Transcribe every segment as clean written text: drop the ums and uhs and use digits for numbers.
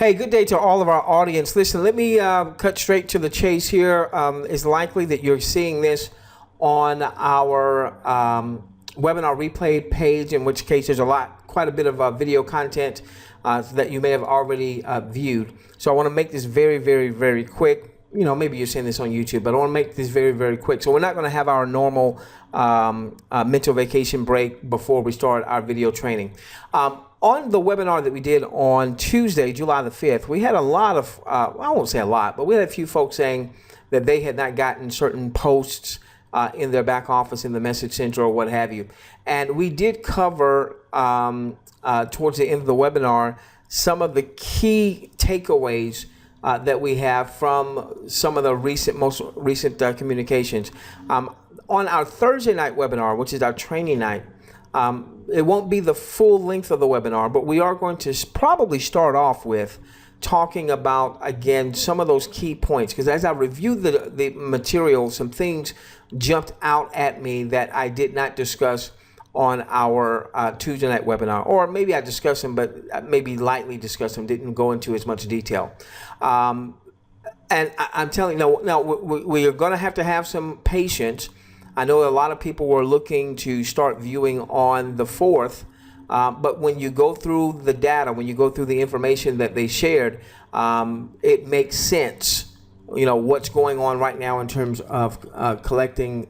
Hey, good day to all of our audience. Listen, let me cut straight to the chase here. It's likely that you're seeing this on our webinar replay page, in which case there's quite a bit of video content that you may have already viewed. So I want to make this very, very, very quick. You know, maybe you're seeing this on YouTube, but I want to make this very, very quick. So we're not going to have our normal mental vacation break before we start our video training. On the webinar that we did on Tuesday, July the 5th, we had a lot of, I won't say a lot, but we had a few folks saying that they had not gotten certain posts in their back office, in the message center or what have you. And we did cover towards the end of the webinar some of the key takeaways that we have from some of the most recent communications. On our Thursday night webinar, which is our training night, it won't be the full length of the webinar, but we are going to probably start off with talking about, again, some of those key points, because as I reviewed the material, some things jumped out at me that I did not discuss on our Tuesday night webinar, or maybe I discussed them, but maybe lightly discussed them, didn't go into as much detail. And I'm telling you, now we are going to have some patience. I know a lot of people were looking to start viewing on the 4th, but when you go through the data, when you go through the information that they shared, it makes sense, you know, what's going on right now in terms of collecting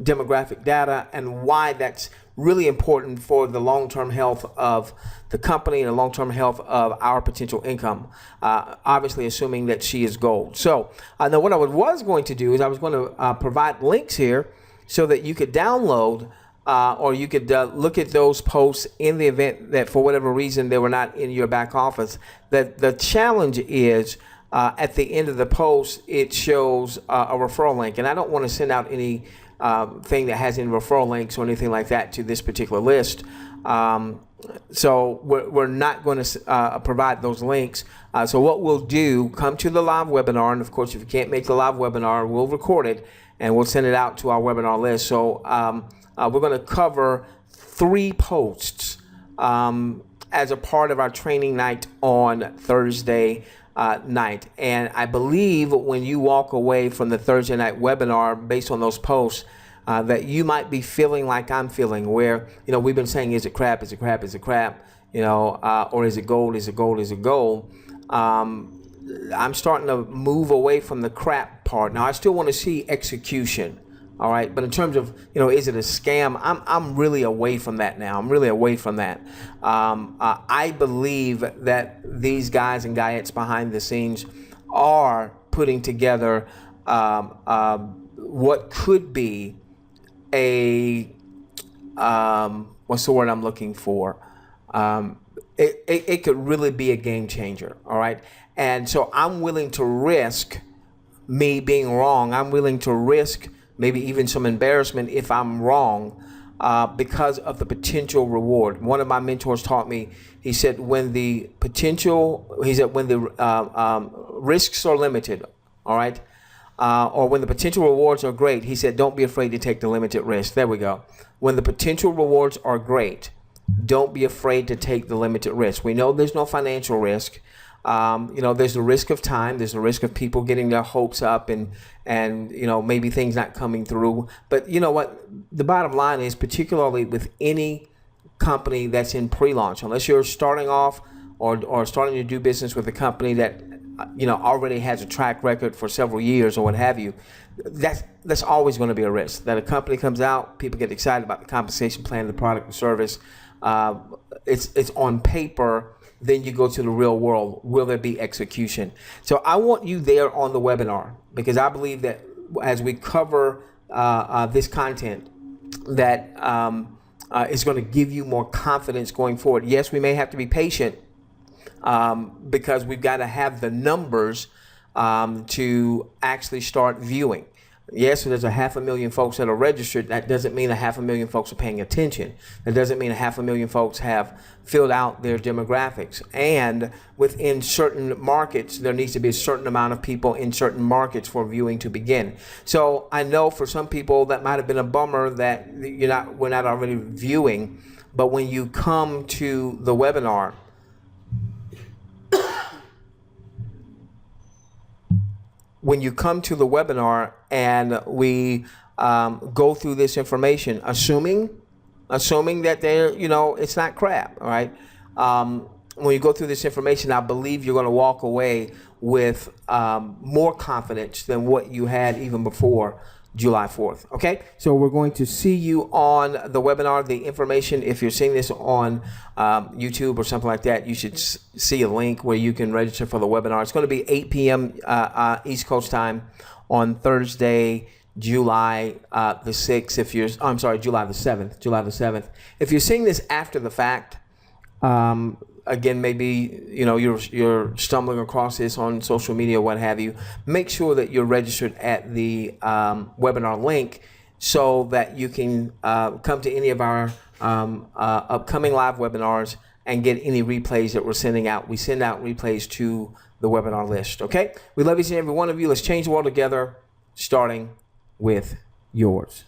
demographic data and why that's really important for the long-term health of the company and the long-term health of our potential income, obviously assuming that she is gold. So now what I was going to do is I was going to provide links here so that you could download or you could look at those posts in the event that for whatever reason they were not in your back office. That the challenge is at the end of the post it shows a referral link, and I don't want to send out any thing that has any referral links or anything like that to this particular list. So we're not going to provide those links. So what we'll do, come to the live webinar, and of course if you can't make the live webinar, we'll record it and we'll send it out to our webinar list. So we're going to cover 3 posts as a part of our training night on Thursday night. And I believe when you walk away from the Thursday night webinar based on those posts, that you might be feeling like I'm feeling, where, you know, we've been saying, is it crap, is it crap, is it crap, you know, or is it gold, is it gold, is it gold? I'm starting to move away from the crap part. Now, I still want to see execution. All right, but in terms of, you know, is it a scam? I'm really away from that now. I'm really away from that. I believe that these guys and guyettes behind the scenes are putting together what could be a what's the word I'm looking for? It could really be a game changer. All right, and so I'm willing to risk me being wrong. I'm willing to risk maybe even some embarrassment if I'm wrong, because of the potential reward. One of my mentors taught me, he said, when the risks are limited, all right, or when the potential rewards are great, he said, don't be afraid to take the limited risk. There we go. When the potential rewards are great, don't be afraid to take the limited risk. We know there's no financial risk. You know, there's the risk of time. There's the risk of people getting their hopes up and you know, maybe things not coming through. But you know what? The bottom line is, particularly with any company that's in pre-launch, unless you're starting off or starting to do business with a company that, you know, already has a track record for several years or what have you, that's always going to be a risk. That a company comes out, people get excited about the compensation plan, the product and service. It's on paper. Then you go to the real world. Will there be execution? So I want you there on the webinar, because I believe that as we cover this content, that is going to give you more confidence going forward. Yes, we may have to be patient because we've got to have the numbers to actually start viewing. Yes, there's 500,000 folks that are registered. That doesn't mean 500,000 folks are paying attention. That doesn't mean 500,000 folks have filled out their demographics. And within certain markets, there needs to be a certain amount of people in certain markets for viewing to begin. So I know for some people that might have been a bummer that we're not already viewing. But when you come to the webinar, when you come to the webinar and we go through this information, assuming that they're, it's not crap, all right? When you go through this information, I believe you're going to walk away with more confidence than what you had even before July 4th. Okay, so we're going to see you on the webinar. The information, if you're seeing this on YouTube or something like that, you should see a link where you can register for the webinar. It's going to be 8 p.m. East Coast time on Thursday, July the 6th. July the 7th. July the 7th. If you're seeing this after the fact, again, maybe you're stumbling across this on social media, what have you. Make sure that you're registered at the webinar link so that you can come to any of our upcoming live webinars and get any replays that we're sending out. We send out replays to the webinar list. Okay, we love each and every one of you. Let's change the world together, starting with yours.